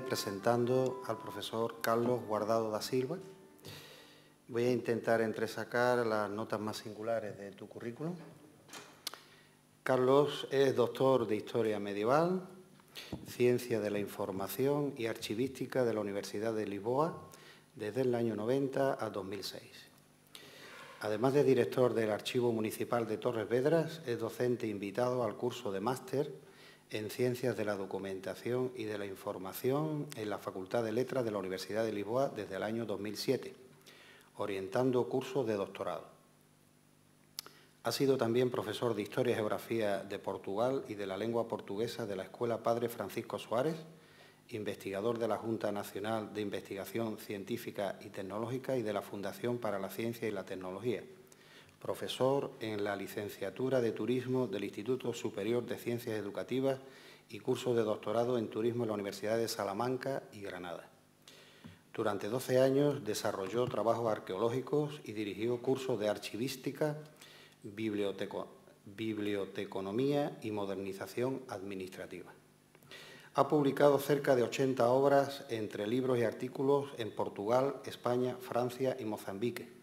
presentando al profesor Carlos Guardado da Silva. Voy a intentar entresacar las notas más singulares de tu currículum. Carlos es doctor de Historia Medieval, Ciencia de la Información y Archivística de la Universidad de Lisboa desde el año 90 a 2006. Además de director del Archivo Municipal de Torres Vedras, es docente invitado al curso de máster en Ciencias de la Documentación y de la Información en la Facultad de Letras de la Universidad de Lisboa desde el año 2007, orientando cursos de doctorado. Ha sido también profesor de Historia y Geografía de Portugal y de la lengua portuguesa de la Escuela Padre Francisco Suárez, investigador de la Junta Nacional de Investigación Científica y Tecnológica y de la Fundación para la Ciencia y la Tecnología, profesor en la Licenciatura de Turismo del Instituto Superior de Ciencias Educativas y cursos de doctorado en Turismo en la Universidad de Salamanca y Granada. Durante 12 años desarrolló trabajos arqueológicos y dirigió cursos de archivística, biblioteconomía y modernización administrativa. Ha publicado cerca de 80 obras entre libros y artículos en Portugal, España, Francia y Mozambique,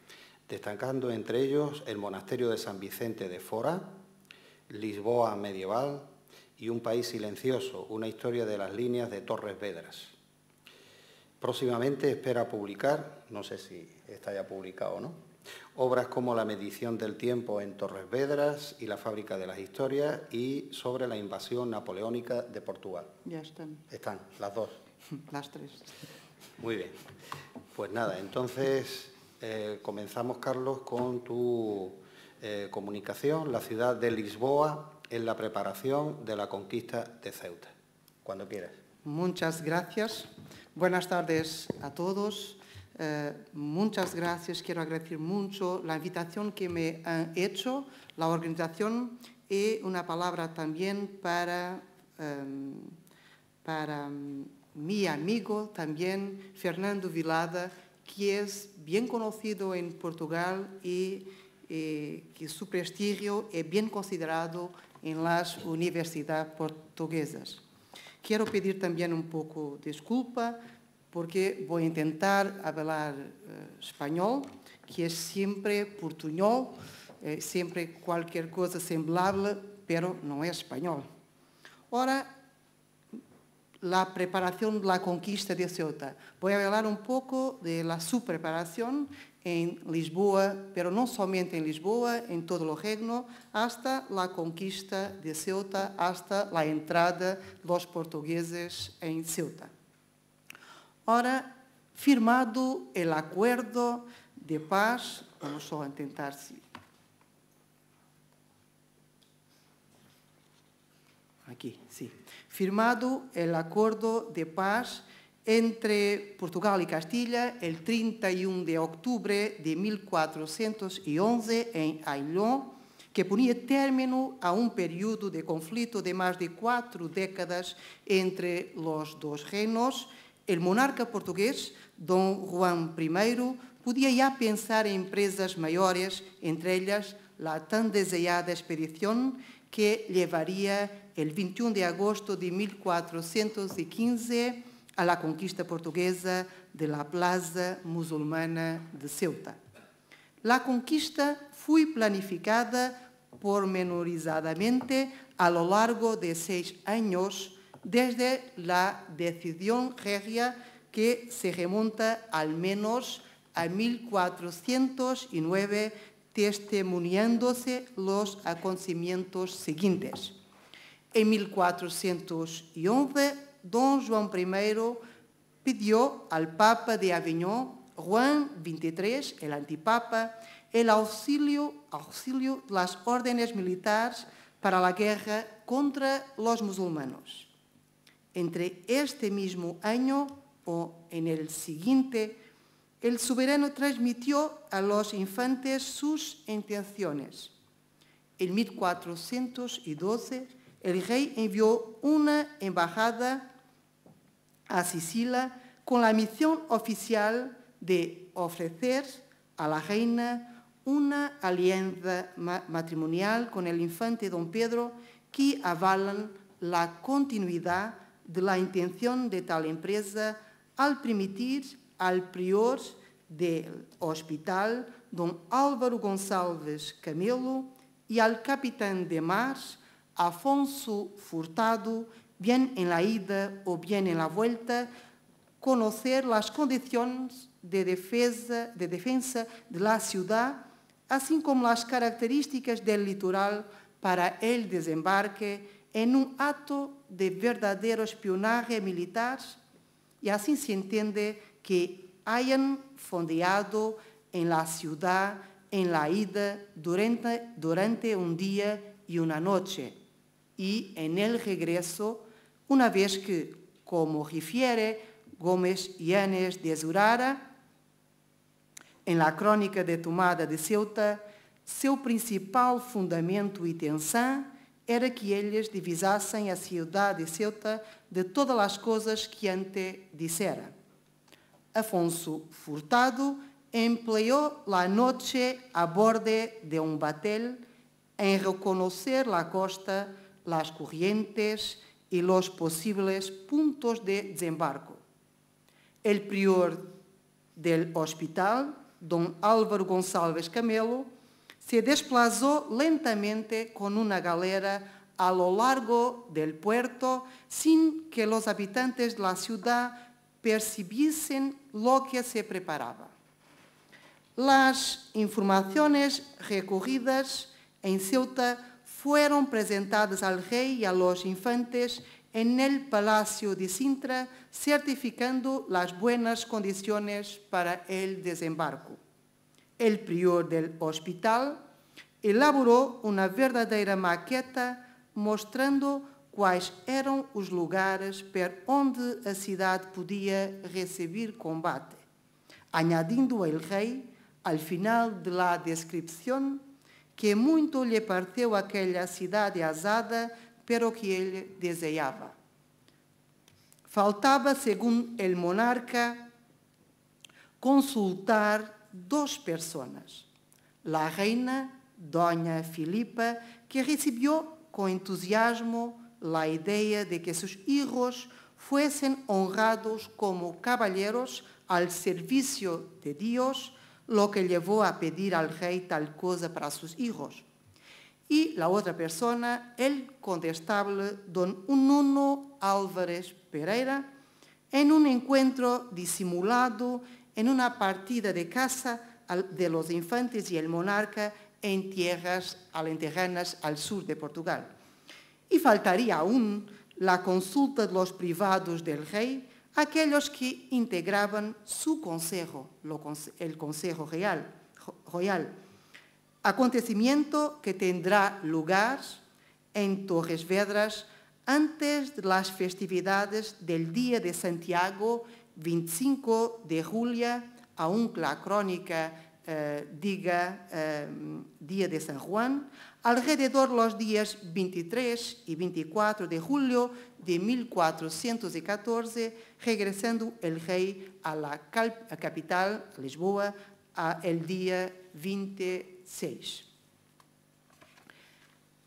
destacando entre ellos El monasterio de San Vicente de Fora, Lisboa medieval y Un país silencioso, una historia de las líneas de Torres Vedras. Próximamente espera publicar, no sé si está ya publicado o no, obras como La medición del tiempo en Torres Vedras y La fábrica de las historias y sobre la invasión napoleónica de Portugal. Ya están. Están, las dos. Las tres. Muy bien. Pues nada, entonces comenzamos, Carlos, con tu comunicación. La ciudad de Lisboa en la preparación de la conquista de Ceuta. Cuando quieras. Muchas gracias. Buenas tardes a todos. Muchas gracias. Quiero agradecer mucho la invitación que me han hecho, la organización y una palabra también para mi amigo también, Fernando Vilada, que es bien conocido en Portugal y que su prestigio es bien considerado en las universidades portuguesas. Quiero pedir también un poco de disculpa porque voy a intentar hablar español, que es siempre portuñol, siempre cualquier cosa semblable, pero no es español. Ahora, la preparación de la conquista de Ceuta. Voy a hablar un poco de su preparación en Lisboa, pero no solamente en Lisboa, en todo el reino, hasta la conquista de Ceuta, hasta la entrada de los portugueses en Ceuta. Ahora, firmado el acuerdo de paz, vamos a intentar si aquí, sí. Firmado el acuerdo de paz entre Portugal y Castilla el 31 de octubre de 1411 en Ailón, que ponía término a un periodo de conflicto de más de 4 décadas entre los dos reinos. El monarca portugués, Dom Juan I, podía ya pensar en empresas mayores, entre ellas la tan deseada expedición que llevaría el 21 de agosto de 1415 a la conquista portuguesa de la plaza musulmana de Ceuta. La conquista fue planificada pormenorizadamente a lo largo de 6 años desde la decisión regia que se remonta al menos a 1409, testimoniándose los acontecimientos siguientes. En 1411, Dom João I pidió al Papa de Aviñón, Juan XXIII, el antipapa, el auxilio de las órdenes militares para la guerra contra los musulmanes. Entre este mismo año o en el siguiente, el soberano transmitió a los infantes sus intenciones. En 1412, el rey envió una embajada a Sicilia con la misión oficial de ofrecer a la reina una alianza matrimonial con el infante don Pedro que avalan la continuidad de la intención de tal empresa al permitir al prior del hospital, don Álvaro Gonçalves Camelo, y al capitán de mar, Afonso Furtado, bien en la ida o bien en la vuelta, conocer las condiciones de defensa de la ciudad, así como las características del litoral para el desembarque en un acto de verdadero espionaje militar, y así se entiende que hayan fondeado en la ciudad en la ida durante un día y una noche, y en el regreso, una vez que, como refiere Gómez Llanes de Zurara, en la crónica de tomada de Ceuta, seu principal fundamento e tensão era que eles divisassem a cidade de Ceuta de todas as coisas que antes dissera. Afonso Furtado empleó la noche a borde de un batel en reconocer la costa, las corrientes y los posibles puntos de desembarco. El prior del hospital, don Álvaro Gonçalves Camelo, se desplazó lentamente con una galera a lo largo del puerto sin que los habitantes de la ciudad percibiesen lo que se preparaba. Las informaciones recogidas en Ceuta fueron presentadas al rey y a los infantes en el Palacio de Sintra, certificando las buenas condiciones para el desembarco. El prior del hospital elaboró una verdadera maqueta mostrando quais eram os lugares por onde a cidade podia receber combate, añadindo el rei, al final de la descripción, que muito lhe pareceu aquela cidade asada, pero que ele desejava. Faltava, segundo el monarca, consultar dos personas. La reina, doña Filipa, que recibió con entusiasmo la idea de que sus hijos fuesen honrados como caballeros al servicio de Dios, lo que llevó a pedir al rey tal cosa para sus hijos. Y la otra persona, el condestable don Nuno Álvares Pereira, en un encuentro disimulado en una partida de caza de los infantes y el monarca en tierras alenteranas al sur de Portugal. Y faltaría aún la consulta de los privados del rey, aquellos que integraban su consejo, el Consejo Royal, acontecimiento que tendrá lugar en Torres Vedras antes de las festividades del Día de Santiago, 25 de julio, aunque la crónica diga Día de San Juan, alrededor los días 23 y 24 de julio de 1414, regresando el rey a la capital, Lisboa, el día 26.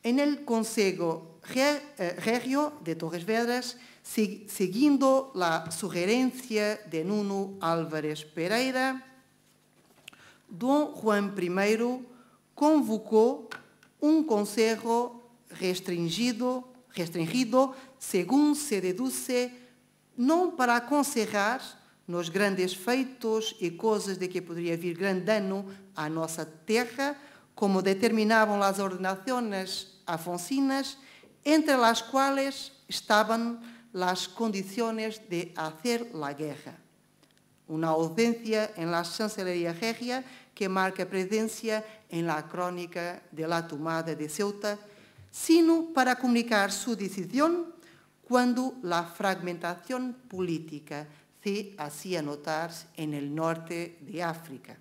En el Consejo Regio de Torres Vedras, siguiendo la sugerencia de Nuno Álvares Pereira, don Juan I convocó un consejo restringido, según se deduce, não para aconselhar nos grandes feitos e coisas de que poderia vir grande dano à nossa terra, como determinavam as ordenações afonsinas, entre as quais estaban las condiciones de hacer la guerra. Una ausencia en la Chancillería Regia que marca presencia en la crónica de la tomada de Ceuta, sino para comunicar su decisión cuando la fragmentación política se hacía notar en el norte de África.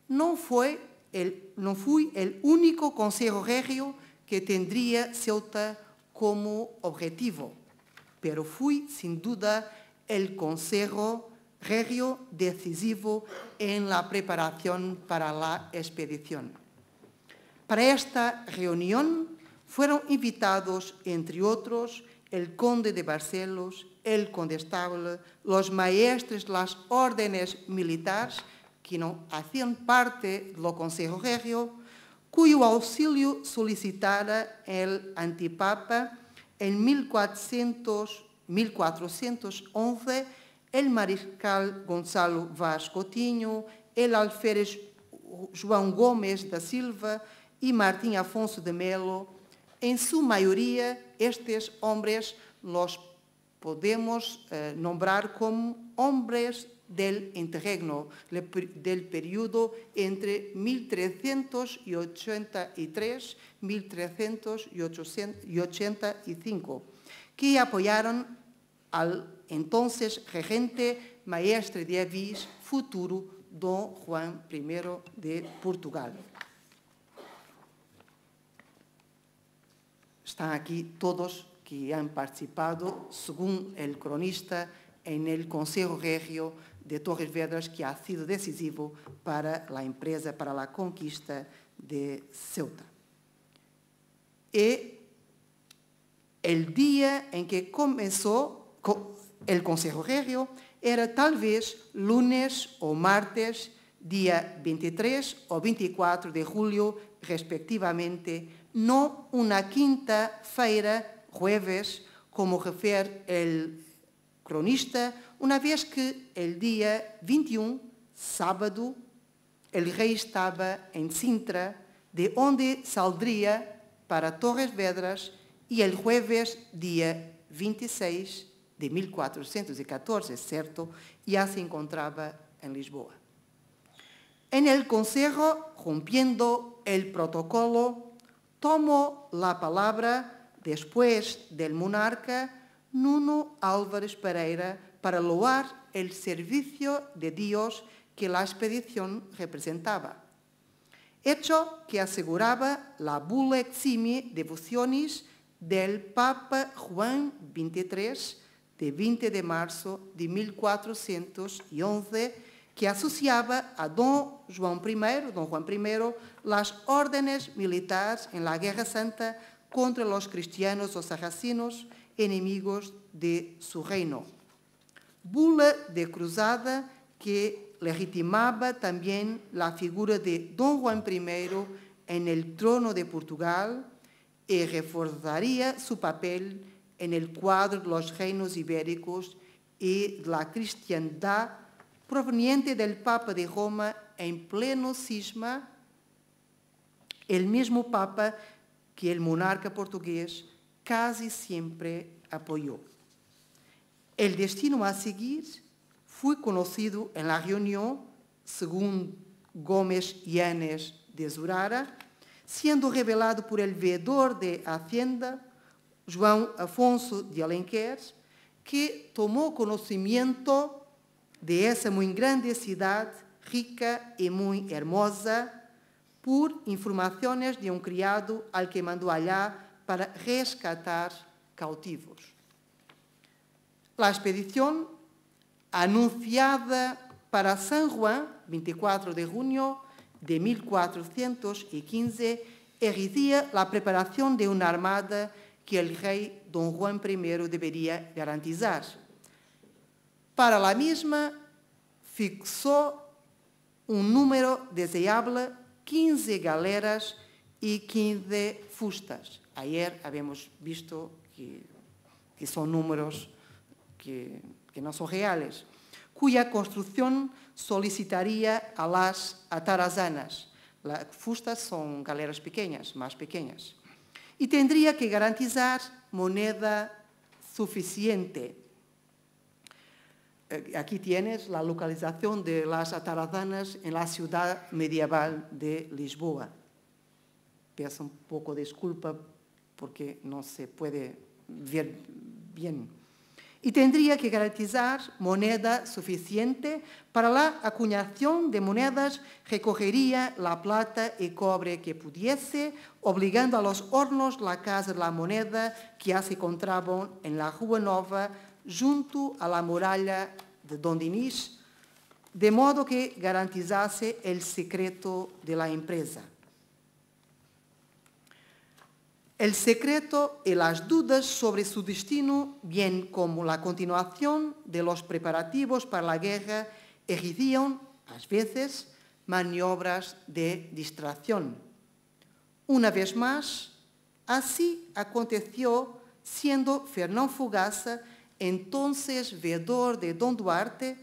No fui el único Consejo Regio que tendría Ceuta como objetivo, pero fui sin duda el Consejo Regio decisivo en la preparación para la expedición. Para esta reunión fueron invitados, entre otros, el conde de Barcelos, el condestable, los maestres de las órdenes militares, que no hacían parte del Consejo Regio, cuyo auxilio solicitara el antipapa en 1411, el mariscal Gonçalo Vaz Coutinho, el alférez João Gomes da Silva y Martín Afonso de Melo. En su mayoría, estos hombres los podemos nombrar como hombres del interregno, del periodo entre 1383 y 1385, que apoyaron al entonces regente maestre de Avis, futuro Don Juan I de Portugal. Están aquí todos que han participado, según el cronista, en el Consejo Regio de Torres Vedras, que ha sido decisivo para la empresa, para la conquista de Ceuta. Y el día en que comenzó el Consejo Regio era tal vez lunes o martes, día 23 o 24 de julio, respectivamente, no una quinta-feira, jueves, como refiere el cronista, una vez que el día 21, sábado, el rey estaba en Sintra, de donde saldría para Torres Vedras, y el jueves, día 26 de 1414, ¿cierto?, ya se encontraba en Lisboa. En el consejo, rompiendo el protocolo, tomó la palabra, después del monarca, Nuno Álvares Pereira, para loar el servicio de Dios que la expedición representaba, hecho que aseguraba la bula eximie devocionis del Papa Juan XXIII, de 20 de marzo de 1411, que asociaba a Don Juan I, las órdenes militares en la Guerra Santa contra los cristianos o sarracinos, enemigos de su reino. Bula de cruzada que legitimaba también la figura de Don Juan I en el trono de Portugal y reforzaría su papel en el cuadro de los reinos ibéricos y de la cristiandad proveniente del Papa de Roma en pleno cisma, el mismo Papa que el monarca portugués casi siempre apoyó. El destino a seguir fue conocido en la reunión, según Gómez Llanes de Zurara, siendo revelado por el veedor de Hacienda, João Afonso de Alenquer, que tomó conocimiento de esa muy grande ciudad, rica y muy hermosa, por informaciones de un criado al que mandó allá para rescatar cautivos. La expedición, anunciada para San Juan, 24 de junio de 1415, exigía la preparación de una armada que el rey Don Juan I debería garantizar. Para la misma, fixó un número deseable, 15 galeras y 15 fustas. Ayer habíamos visto que son números que no son reales, cuya construcción solicitaría a las atarazanas. Las fustas son galeras pequeñas, más pequeñas. Y tendría que garantizar moneda suficiente. Aquí tienes la localización de las atarazanas en la ciudad medieval de Lisboa. Pido un poco de disculpa porque no se puede ver bien. Y tendría que garantizar moneda suficiente para la acuñación de monedas, recogería la plata y cobre que pudiese, obligando a los hornos la Casa de la Moneda, que ya se encontraban en la Rua Nova, junto a la muralla de Don Dinis, de modo que garantizase el secreto de la empresa. El secreto y las dudas sobre su destino, bien como la continuación de los preparativos para la guerra, exigían, a veces, maniobras de distracción. Una vez más, así aconteció siendo Fernán Fogaça, entonces veedor de Don Duarte,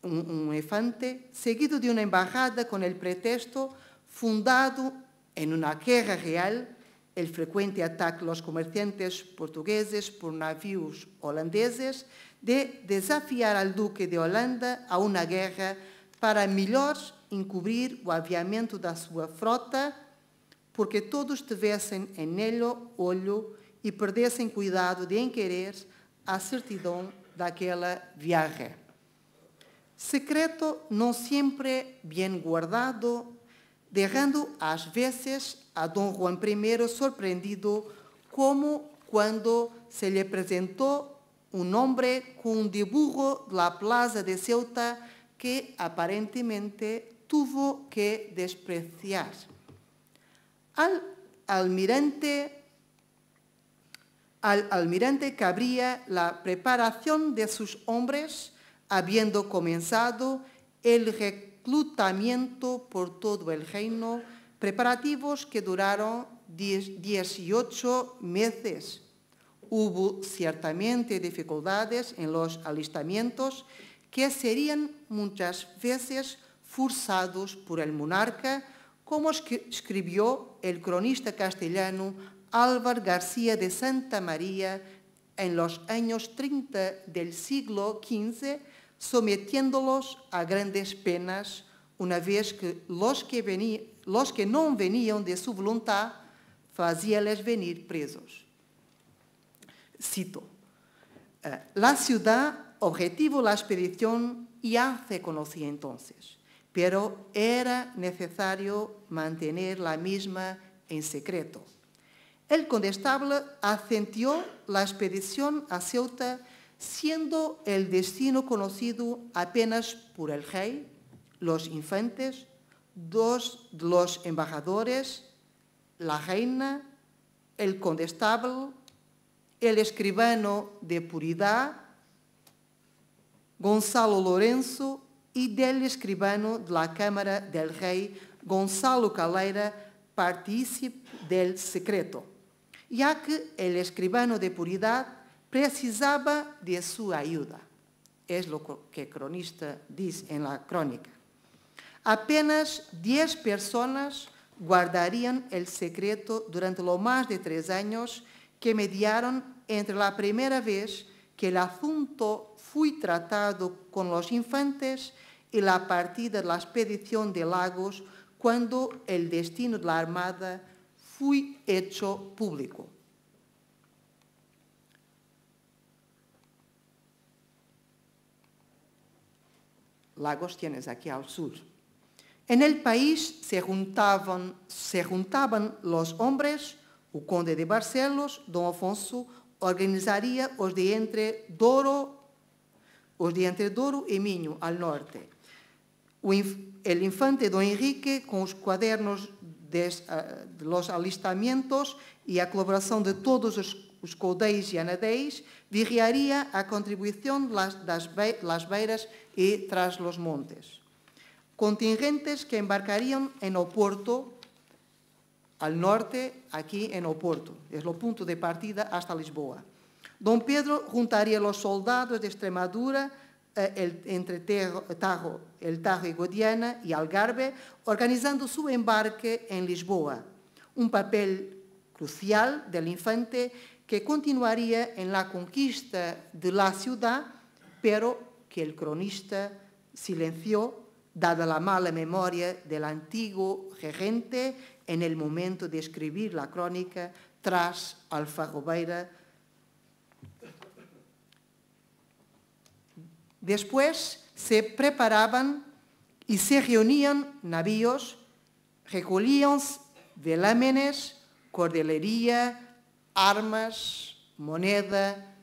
un infante, seguido de una embajada con el pretexto, fundado en una guerra real, el frecuente ataque a los comerciantes portugueses por navíos holandeses, de desafiar al duque de Holanda a una guerra para melhor encubrir o aviamento da sua frota, porque todos tivessem nele olho e perdessem cuidado de enquerer a certidão daquela viagem. Secreto não sempre bem guardado, dejando às vezes a Dom Juan I sorprendido, como quando se lhe apresentou um homem com um dibujo da plaza de Ceuta que aparentemente tuvo que despreciar. Al almirante cabría la preparación de sus hombres, habiendo comenzado el reclutamiento por todo el reino, preparativos que duraron 18 meses. Hubo ciertamente dificultades en los alistamientos que serían muchas veces forzados por el monarca, como escribió el cronista castellano Álvar García de Santa María en los años 30 del siglo XV, sometiéndolos a grandes penas, una vez que los que no venían de su voluntad, fazíales venir presos. Cito: la ciudad, objetivo de la expedición, ya se conocía entonces, pero era necesario mantener la misma en secreto. El condestable ascendió la expedición a Ceuta, siendo el destino conocido apenas por el rey, los infantes, dos de los embajadores, la reina, el condestable, el escribano de Puridad, Gonzalo Lorenzo, y del escribano de la Cámara del Rey, Gonzalo Calera, partícipe del secreto, ya que el escribano de Puridad precisaba de su ayuda. Es lo que el cronista dice en la crónica. Apenas 10 personas guardarían el secreto durante lo más de 3 años que mediaron entre la primera vez que el asunto fue tratado con los infantes y la partida de la expedición de Lagos, cuando el destino de la Armada fue hecho público. Lagos tienes aquí al sur. En el país se juntaban los hombres. O conde de Barcelos, Dom Afonso, organizaría os de Entre Douro e Minho, al norte. El infante Dom Henrique, con os cuadernos de los alistamientos e a colaboração de todos os codeiros e anadéis, vigiaría a contribuição das beiras e tras los montes. Contingentes que embarcarían en Oporto, al norte, aquí en Oporto. Es el punto de partida hasta Lisboa. Don Pedro juntaría los soldados de Extremadura entre Tajo y Guadiana y Algarve, organizando su embarque en Lisboa. Un papel crucial del infante que continuaría en la conquista de la ciudad, pero que el cronista silenció, dada la mala memoria del antiguo regente en el momento de escribir la crónica tras Alfagobeira. Después se preparaban y se reunían navíos, recogían velámenes, cordelería, armas, moneda,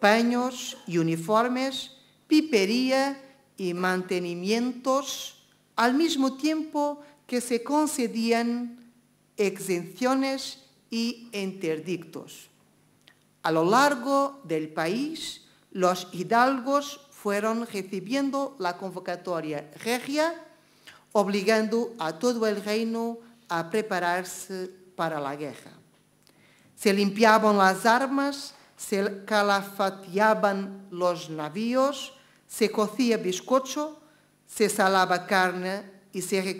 paños y uniformes, pipería y mantenimientos, al mismo tiempo que se concedían exenciones y interdictos. A lo largo del país, los hidalgos fueron recibiendo la convocatoria regia, obligando a todo el reino a prepararse para la guerra. Se limpiaban las armas, se calafateaban los navíos, se cocía bizcocho, se salaba carne y se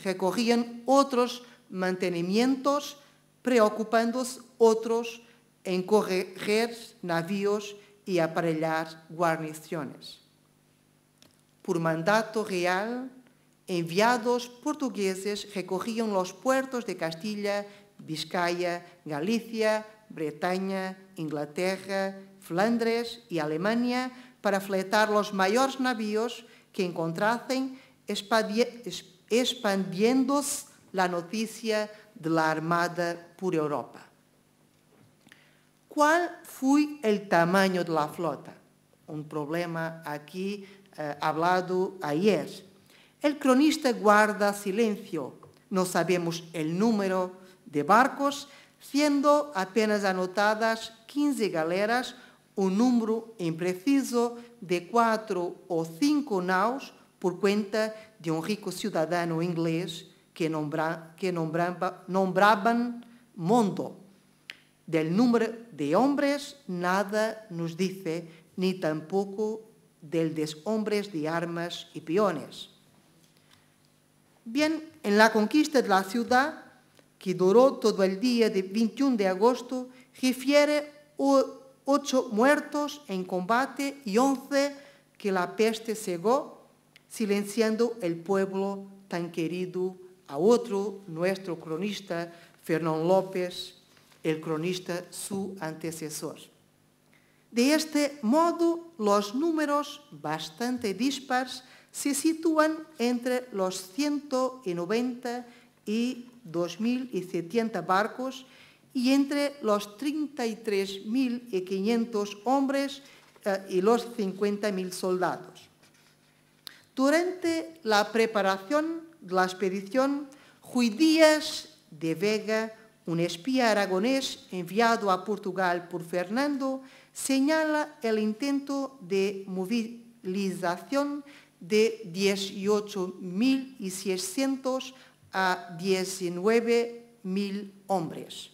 recogían otros mantenimientos, preocupándose otros en correr navíos y aparellar guarniciones. Por mandato real, enviados portugueses recorrían los puertos de Castilla, Vizcaya, Galicia, Bretaña, Inglaterra, Flandres y Alemania para fletar los mayores navíos que encontrasen, expandiéndose la noticia de la Armada por Europa. ¿Cuál fue el tamaño de la flota? Un problema aquí hablado ayer. El cronista guarda silencio. No sabemos el número de barcos, siendo apenas anotadas 15 galeras, un número impreciso de 4 o 5 naus por cuenta de un rico ciudadano inglés que nombraban Mondo. Del número de hombres nada nos dice, ni tampoco del de hombres de armas y peones. Bien, en la conquista de la ciudad, que duró todo el día de 21 de agosto, refiere 8 muertos en combate y 11 que la peste cegó, silenciando el pueblo tan querido a otro, nuestro cronista, Fernán López, el cronista su antecesor. De este modo, los números bastante dispares se sitúan entre los 190 y 2.070 barcos y entre los 33.500 hombres y los 50.000 soldados. Durante la preparación de la expedición, Ruy Díaz de Vega, un espía aragonés enviado a Portugal por Fernando, señala el intento de movilización de 18.600 a 19.000 hombres,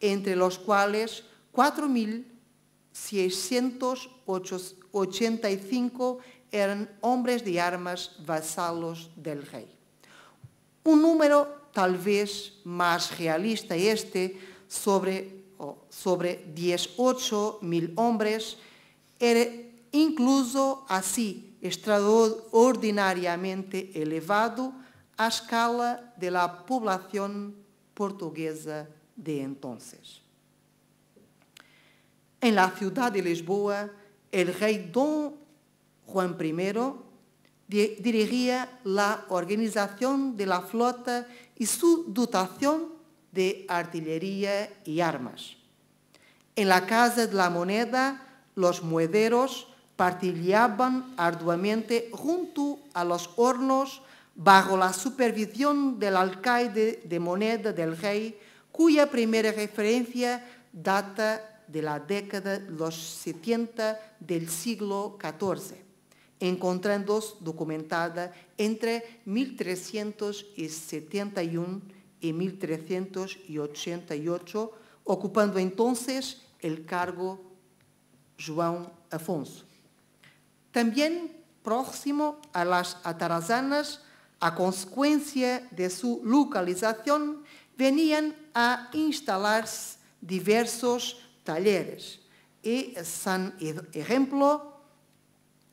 entre los cuales 4.685 eran hombres de armas vasalos del rey. Un número tal vez más realista sobre 18.000 hombres, era incluso así extraordinariamente elevado a escala de la población portuguesa de entonces. En la ciudad de Lisboa, el rey Don Juan I dirigía la organización de la flota y su dotación de artillería y armas. En la Casa de la Moneda, los monederos partillaban arduamente junto a los hornos bajo la supervisión del alcaide de moneda del rey, cuya primera referencia data de la década de los 70 del siglo XIV, encontrándose documentada entre 1371 y 1388, ocupando entonces el cargo João Afonso. También próximo a las atarazanas, a consecuencia de su localización, venían a instalarse diversos talleres. Y San Ejemplo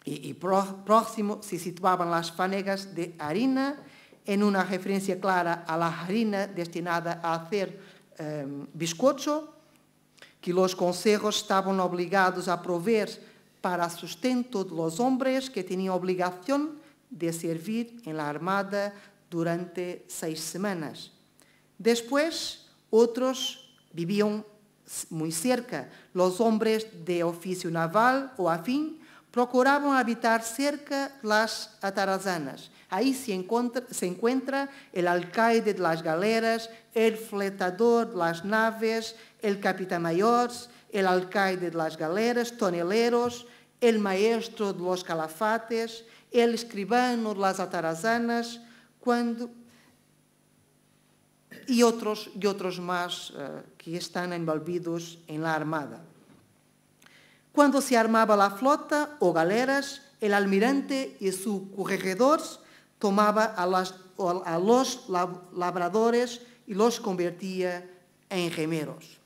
y próximo se situaban las fanegas de harina, en una referencia clara a la harina destinada a hacer bizcocho, que los consejos estaban obligados a proveer para sustento de los hombres que tenían obligación de servir en la armada durante 6 semanas. Después, otros vivían muy cerca, los hombres de oficio naval o afín, procuraban habitar cerca de las atarazanas. Ahí se encuentra el alcaide de las galeras, el fletador de las naves, el capitán mayor, el alcaide de las galeras, toneleros, el maestro de los calafates, el escribano de las atarazanas, y otros más que están envolvidos en la armada. Cuando se armaba la flota o galeras, el almirante y sus corregidores tomaba a los labradores y los convertía en remeros.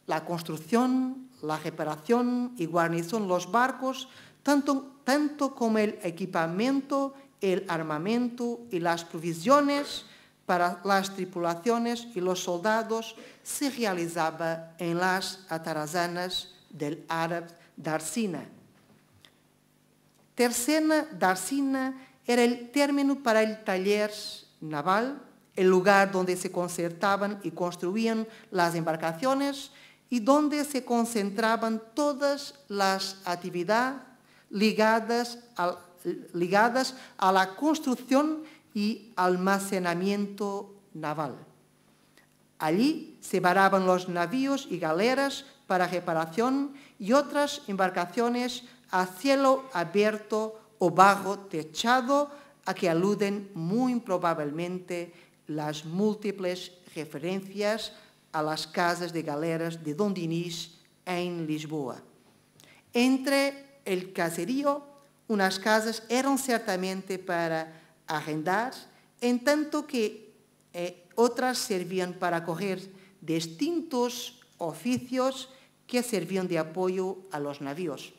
La construcción, la reparación y guarnición de los barcos, tanto como el equipamiento, el armamento y las provisiones para las tripulaciones y los soldados, se realizaba en las atarazanas del árabe Darsina. Tercena Darsina era el término para el taller naval, el lugar donde se concertaban y construían las embarcaciones y donde se concentraban todas las actividades ligadas a la construcción y almacenamiento naval. Allí se varaban los navíos y galeras para reparación y otras embarcaciones a cielo abierto o bajo techado, a que aluden muy probablemente las múltiples referencias a las casas de galeras de Dom Dinis en Lisboa. Entre el caserío, unas casas eran ciertamente para arrendar, en tanto que otras servían para acoger distintos oficios que servían de apoyo a los navíos.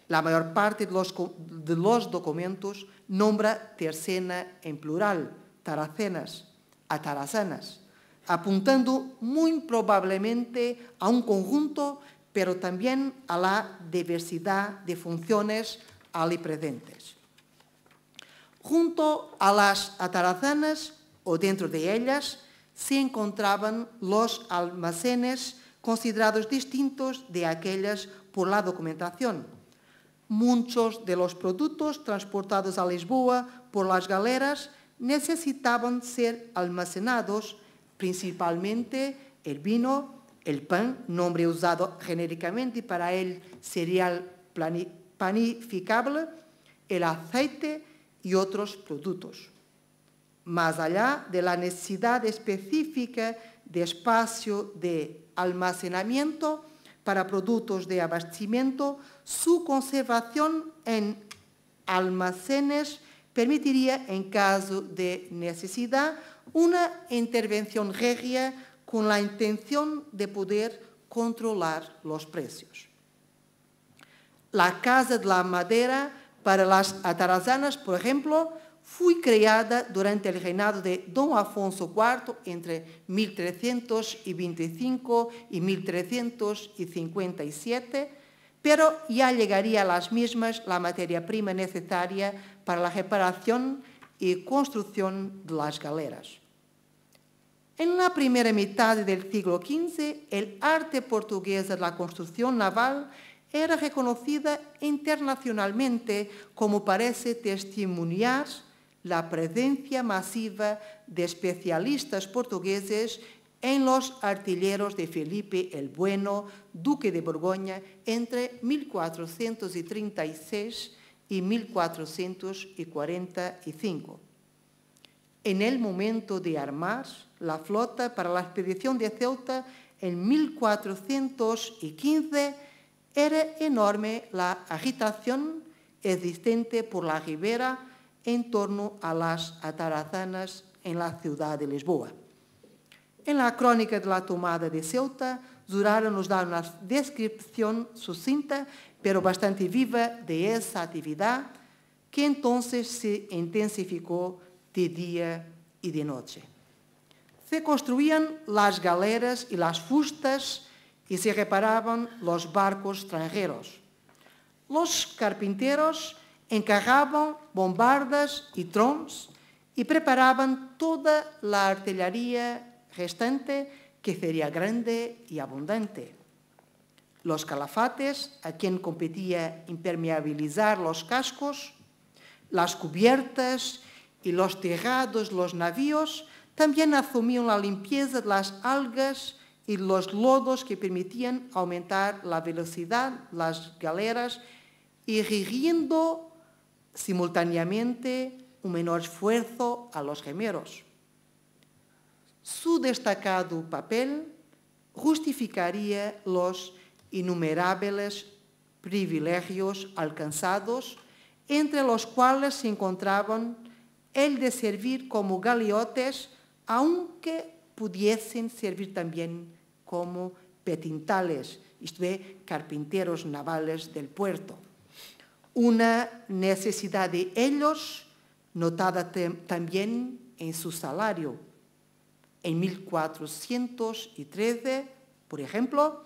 La mayor parte de los documentos nombra tercena en plural, taracenas, atarazanas, apuntando muy probablemente a un conjunto, pero también a la diversidad de funciones allí presentes. Junto a las atarazanas, o dentro de ellas, se encontraban los almacenes considerados distintos de aquellas por la documentación. Muchos de los productos transportados a Lisboa por las galeras necesitaban ser almacenados, principalmente el vino, el pan, nombre usado genéricamente para el cereal panificable, el aceite y otros productos. Más allá de la necesidad específica de espacio de almacenamiento para productos de abastecimiento, su conservación en almacenes permitiría, en caso de necesidad, una intervención regia con la intención de poder controlar los precios. La Casa de la Madera para las atarazanas, por ejemplo, fue creada durante el reinado de Dom Afonso IV entre 1325 y 1357, pero ya llegaría a las mismas la materia prima necesaria para la reparación y construcción de las galeras. En la primera mitad del siglo XV, el arte portugués de la construcción naval era reconocida internacionalmente, como parece testimoniar la presencia masiva de especialistas portugueses en los artilleros de Felipe el Bueno, duque de Borgoña, entre 1436 y 1445. En el momento de armar la flota para la expedición de Ceuta en 1415, era enorme la agitación existente por la ribera en torno a las atarazanas en la ciudad de Lisboa. En la crónica de la tomada de Ceuta, Zurara nos da una descripción sucinta, pero bastante viva, de esa actividad que entonces se intensificó de día y de noche. Se construían las galeras y las fustas y se reparaban los barcos extranjeros. Los carpinteros encargaban bombardas y troncos y preparaban toda la artillería restante, que sería grande y abundante. Los calafates, a quien competía impermeabilizar los cascos, las cubiertas y los tejados de los navíos también asumían la limpieza de las algas y los lodos que permitían aumentar la velocidad de las galeras, exigiendo simultáneamente un menor esfuerzo a los remeros. Su destacado papel justificaría los innumerables privilegios alcanzados, entre los cuales se encontraban el de servir como galeotes, aunque pudiesen servir también como petintales, esto es, carpinteros navales del puerto. Una necesidad de ellos notada también en su salario. En 1413, por ejemplo,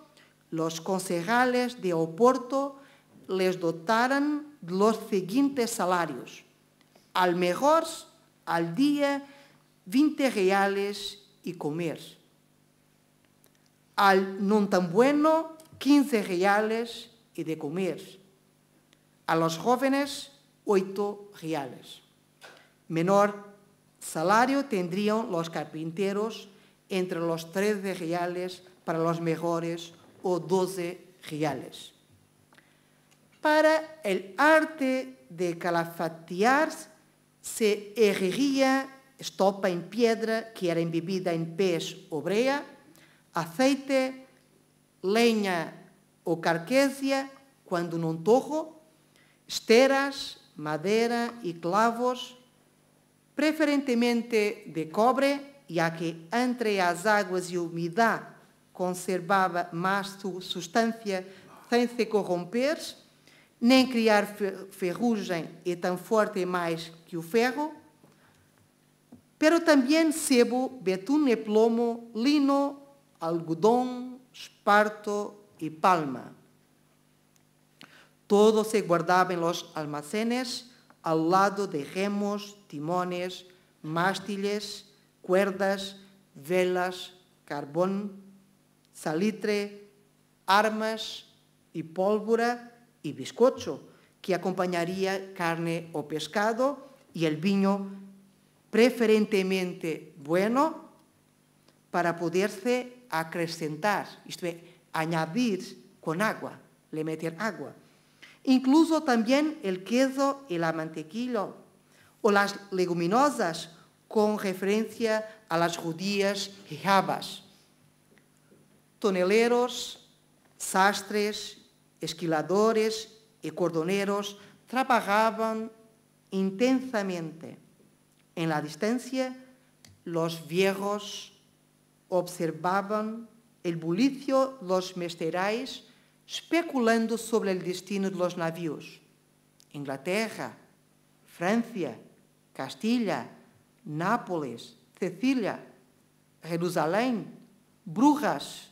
los concejales de Oporto les dotaran de los siguientes salarios: al mejor, al día, 20 reales y comer; al no tan bueno, 15 reales y de comer; a los jóvenes, 8 reales. Menor salario tendrían los carpinteros, entre los 13 reales para los mejores o 12 reales. Para el arte de calafatear se exigía estopa en piedra, que era embebida en pez o brea, aceite, leña o carquesia, cuando no tojo, esteras, madera y clavos, preferentemente de cobre, ya que entre as águas e a umidade conservava mais substância sem se corromper, nem criar ferrugem e tão forte mais que o ferro, pero também sebo, betún e plomo, lino, algodão, esparto e palma. Todo se guardaba en los almacenes al lado de remos, timones, mástiles, cuerdas, velas, carbón, salitre, armas y pólvora y bizcocho, que acompañaría carne o pescado, y el vino preferentemente bueno para poderse acrecentar, esto es, añadir con agua, le meter agua. Incluso también el queso y la mantequilla, o las leguminosas, con referencia a las judías y habas. Toneleros, sastres, esquiladores y cordoneros trabajaban intensamente. En la distancia, los viejos observaban el bullicio de los mesterais, especulando sobre el destino de los navíos. Inglaterra, Francia, Castilla, Nápoles, Sicilia, Jerusalén, Brujas,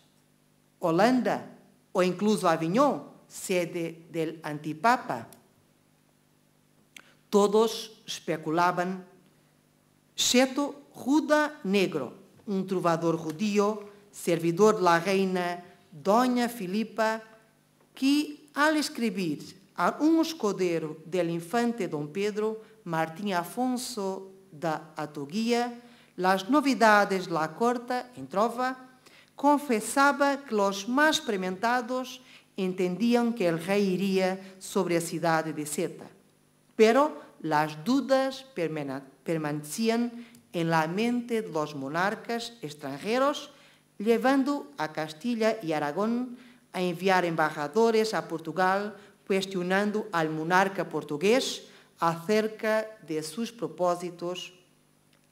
Holanda o incluso Aviñón, sede del antipapa. Todos especulaban, excepto Judas Negro, un trovador judío, servidor de la reina Doña Filipa, que al escribir a un escudero del infante don Pedro, Martín Afonso da Atoguía, las novedades de la corte en trova, confesaba que los más experimentados entendían que el rey iría sobre la ciudad de Seta, pero las dudas permanecían en la mente de los monarcas extranjeros, llevando a Castilla y Aragón a enviar embajadores a Portugal cuestionando al monarca portugués acerca de sus propósitos,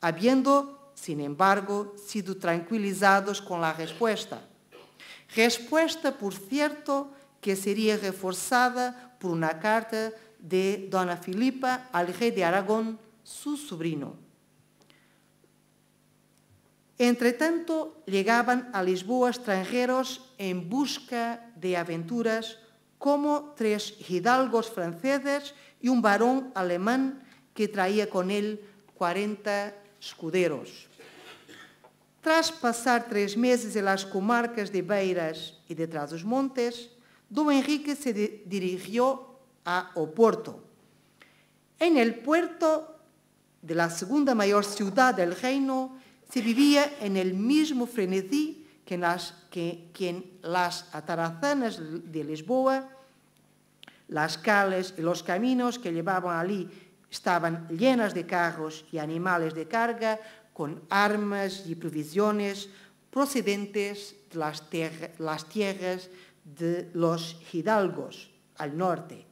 habiendo, sin embargo, sido tranquilizados con la respuesta. Respuesta, por cierto, que sería reforzada por una carta de Dona Filipa al rey de Aragón, su sobrino. Entretanto, llegaban a Lisboa extranjeros en busca de aventuras, como 3 hidalgos franceses y un varón alemán que traía con él 40 escuderos. Tras pasar 3 meses en las comarcas de Beiras y de Trás-os-Montes, don Enrique se dirigió a Oporto. En el puerto de la segunda mayor ciudad del reino se vivía en el mismo frenesí que en las atarazanas de Lisboa. Las calles y los caminos que llevaban allí estaban llenas de carros y animales de carga con armas y provisiones procedentes de las tierras de los hidalgos al norte.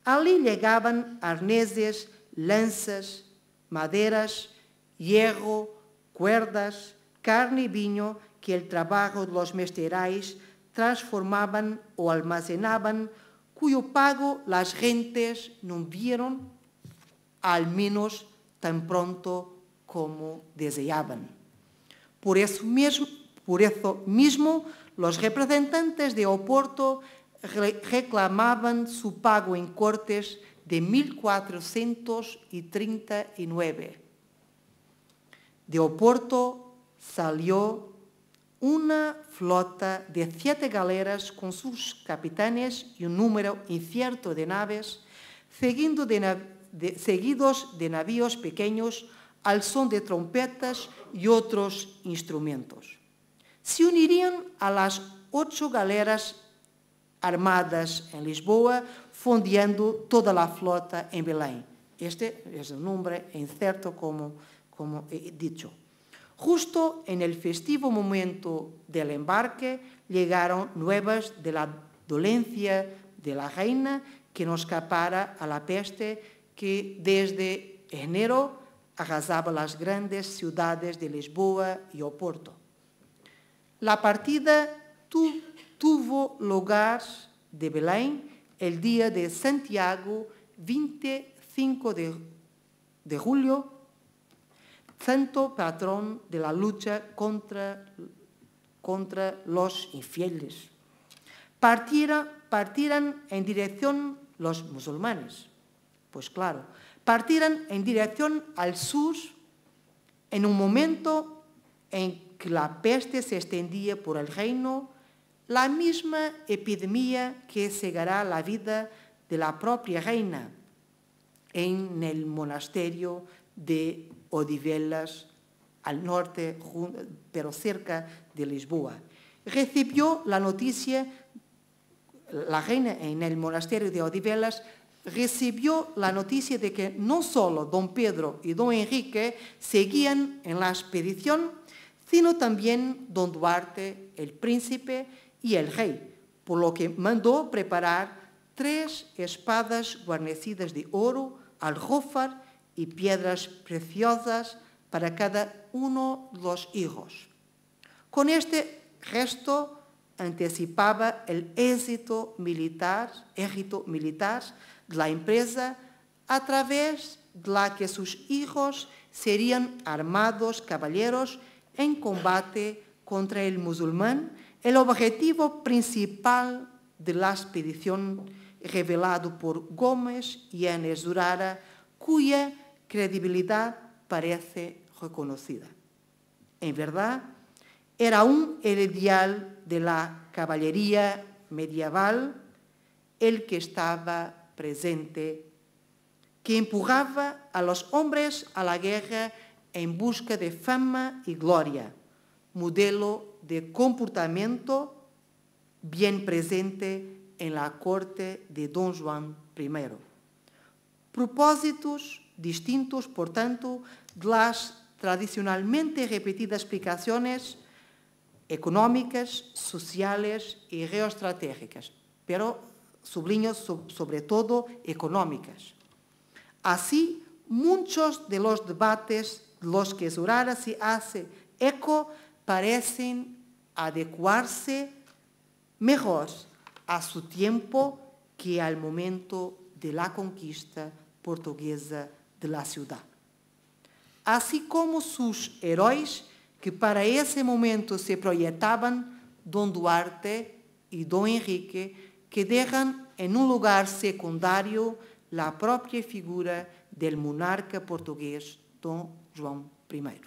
Allí llegaban arneses, lanzas, maderas, hierro, cuerdas, carne y vino que el trabajo de los mestrais transformaban o almacenaban, cuyo pago las gentes no vieron, al menos tan pronto como deseaban. Por eso mismo, los representantes de Oporto reclamaban su pago en Cortes de 1439. De Oporto salió una flota de 7 galeras con sus capitanes y un número incierto de naves, seguidos de navíos pequeños al son de trompetas y otros instrumentos. Se unirían a las 8 galeras armadas en Lisboa, fondeando toda la flota en Belém. Este es el nombre incierto, como he dicho. Justo en el festivo momento del embarque llegaron nuevas de la dolencia de la reina, que no escapara a la peste que desde enero arrasaba las grandes ciudades de Lisboa y Oporto. La partida tuvo lugar de Belém el día de Santiago, 25 de julio, santo patrón de la lucha contra los infieles. Partieran en dirección los musulmanes. Pues claro, partieran en dirección al sur en un momento en que la peste se extendía por el reino, la misma epidemia que cegará la vida de la propia reina en el monasterio de Odivelas, al norte, pero cerca de Lisboa. Recibió la noticia, la reina en el monasterio de Odivelas, recibió la noticia de que no solo don Pedro y don Enrique seguían en la expedición, sino también don Duarte, el príncipe, y el rey, por lo que mandó preparar 3 espadas guarnecidas de oro, aljófar y piedras preciosas para cada uno de los hijos. Con este gesto anticipaba el éxito militar de la empresa, a través de la que sus hijos serían armados caballeros en combate contra el musulmán, el objetivo principal de la expedición revelado por Gómez y Enes Durara, cuya credibilidad parece reconocida. En verdad, era un ideal de la caballería medieval el que estaba presente, que empujaba a los hombres a la guerra en busca de fama y gloria, modelo de comportamiento bien presente en la corte de don Juan I. Propósitos distintos, por tanto, de las tradicionalmente repetidas explicaciones económicas, sociales y geoestratégicas, pero subliño sobre todo económicas. Así, muchos de los debates de los que Durara se hace eco parecen adecuarse mejor a su tiempo que al momento de la conquista portuguesa de la ciudad. Así como sus héroes, que para ese momento se proyectaban, don Duarte y don Enrique, que dejan en un lugar secundario la propia figura del monarca portugués, don Juan I.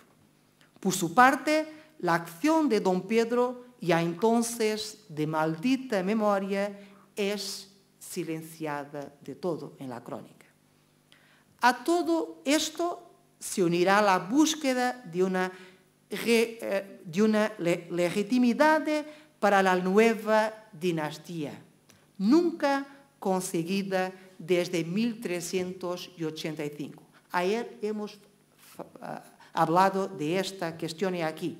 Por su parte, la acción de don Pedro, ya entonces de maldita memoria, es silenciada de todo en la crónica. A todo esto se unirá la búsqueda de una legitimidad para la nueva dinastía, nunca conseguida desde 1385. Ayer hemos hablado de esta cuestión aquí,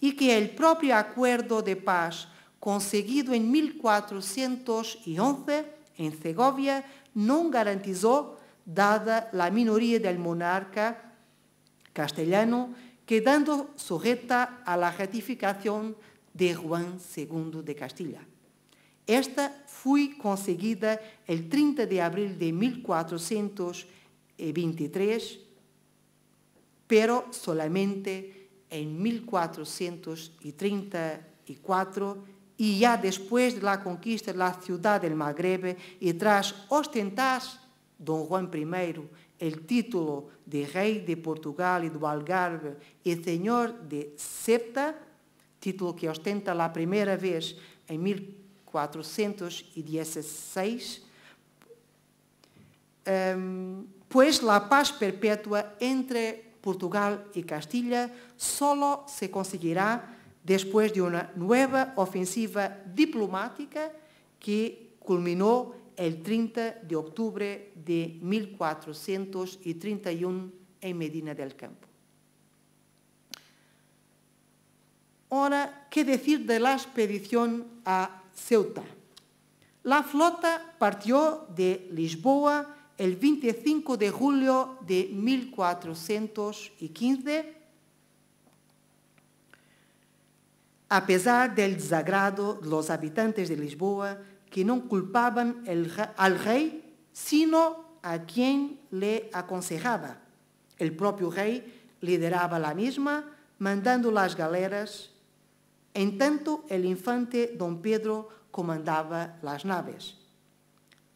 y que el propio acuerdo de paz conseguido en 1411 en Segovia no garantizó, dada la minoría del monarca castellano, quedando sujeta a la ratificación de Juan II de Castilla. Esta fue conseguida el 30 de abril de 1423, pero solamente en 1434, y ya después de la conquista de la ciudad del Magreb y tras ostentar don Juan I el título de rey de Portugal y do Algarve y señor de Ceuta, título que ostenta la primera vez en 1416, pues la paz perpetua entre Portugal y Castilla solo se conseguirá después de una nueva ofensiva diplomática que culminó el 30 de octubre de 1431 en Medina del Campo. Ahora, ¿qué decir de la expedición a Ceuta? La flota partió de Lisboa el 25 de julio de 1415, a pesar del desagrado de los habitantes de Lisboa, que no culpaban al rey, sino a quien le aconsejaba. El propio rey lideraba la misma, mandando las galeras. En tanto, el infante don Pedro comandaba las naves.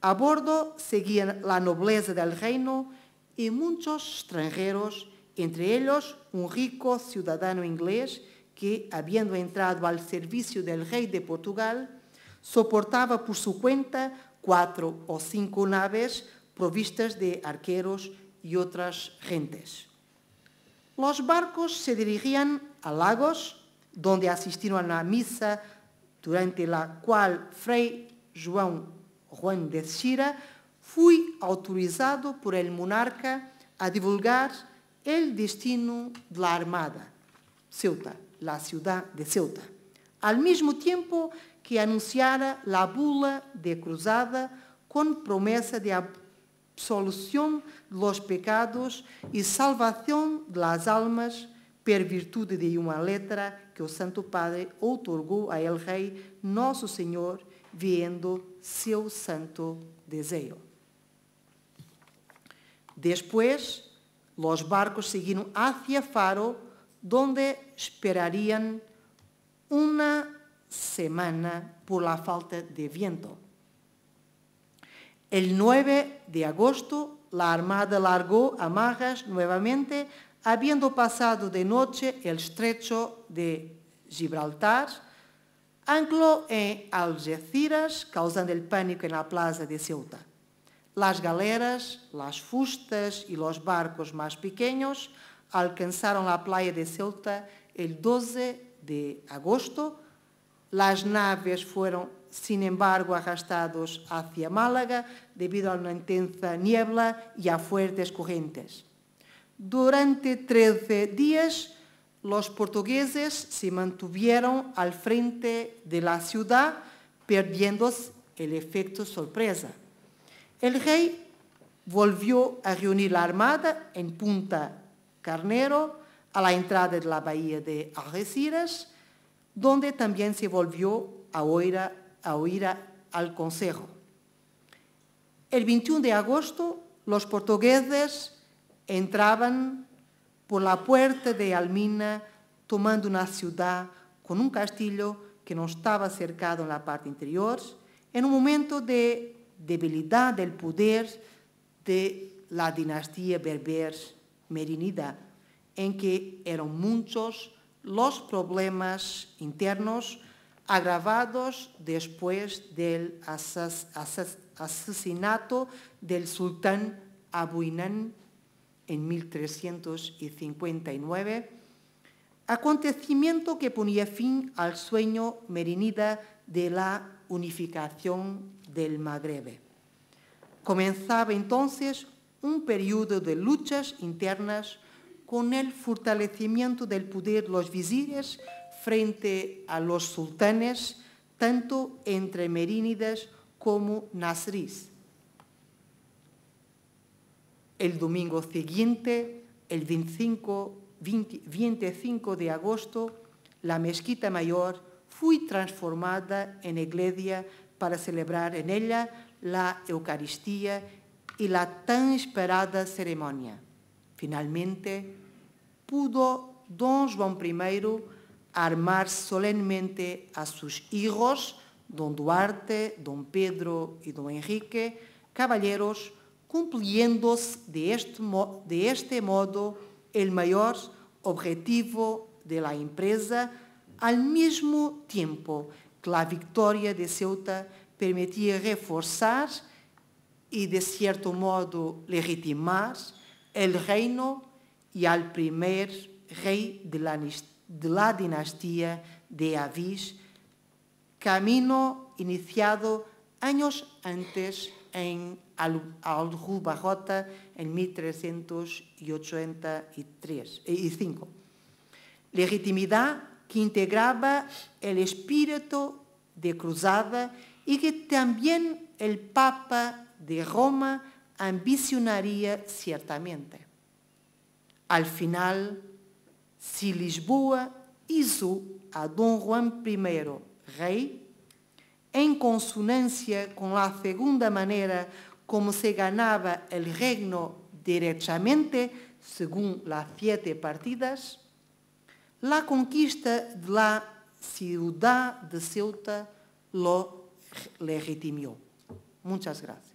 A bordo seguían la nobleza del reino y muchos extranjeros, entre ellos un rico ciudadano inglés que, habiendo entrado al servicio del rey de Portugal, soportaba por su cuenta 4 o 5 naves provistas de arqueros y otras gentes. Los barcos se dirigían a Lagos, donde asistieron a la misa, durante la cual Fray Juan de Xira fue autorizado por el monarca a divulgar el destino de la armada, Ceuta, la ciudad de Ceuta, al mismo tiempo que anunciara la bula de cruzada con promesa de absolución de los pecados y salvación de las almas por virtud de una letra que el Santo Padre otorgó a el Rey Nosso Senhor, viendo seu santo deseo. Después, los barcos siguieron hacia Faro, donde esperarían una semana por la falta de viento. El 9 de agosto, la armada largó amarras nuevamente, habiendo pasado de noche el estrecho de Gibraltar, ancló en Algeciras, causando el pánico en la plaza de Ceuta. Las galeras, las fustas y los barcos más pequeños alcanzaron la playa de Ceuta el 12 de agosto. Las naves fueron, sin embargo, arrastrados hacia Málaga debido a una intensa niebla y a fuertes corrientes. Durante 13 días, los portugueses se mantuvieron al frente de la ciudad, perdiendo el efecto sorpresa. El rey volvió a reunir la armada en Punta Carnero, a la entrada de la bahía de Algeciras, donde también se volvió a oír al consejo. El 21 de agosto, los portugueses entraban por la puerta de Almina, tomando una ciudad con un castillo que no estaba cercado en la parte interior, en un momento de debilidad del poder de la dinastía berber merinida, en que eran muchos los problemas internos, agravados después del asesinato del sultán Abu Inan en 1359, acontecimiento que ponía fin al sueño merinida de la unificación del Magreb. Comenzaba entonces un periodo de luchas internas con el fortalecimiento del poder de los visires frente a los sultanes, tanto entre merínidas como nasríes. El domingo siguiente, el 25 de agosto, la mezquita mayor fue transformada en iglesia para celebrar en ella la Eucaristía y la tan esperada ceremonia. Finalmente, pudo don João I armar solemnemente a sus hijos, don Duarte, don Pedro y don Enrique, caballeros, cumpliendo de este modo el mayor objetivo de la empresa, al mismo tiempo que la victoria de Ceuta permitía reforzar y, de cierto modo, legitimar el reino y al primer rey de la dinastía de Aviz, camino iniciado años antes en Aljubarrota en 1385. Legitimidad que integraba el espíritu de cruzada y que también el Papa de Roma ambicionaría ciertamente. Al final, si Lisboa hizo a don Juan I rey, en consonancia con la segunda manera como se ganaba el reino derechamente, según las 7 partidas, la conquista de la ciudad de Ceuta lo legitimó. Muchas gracias.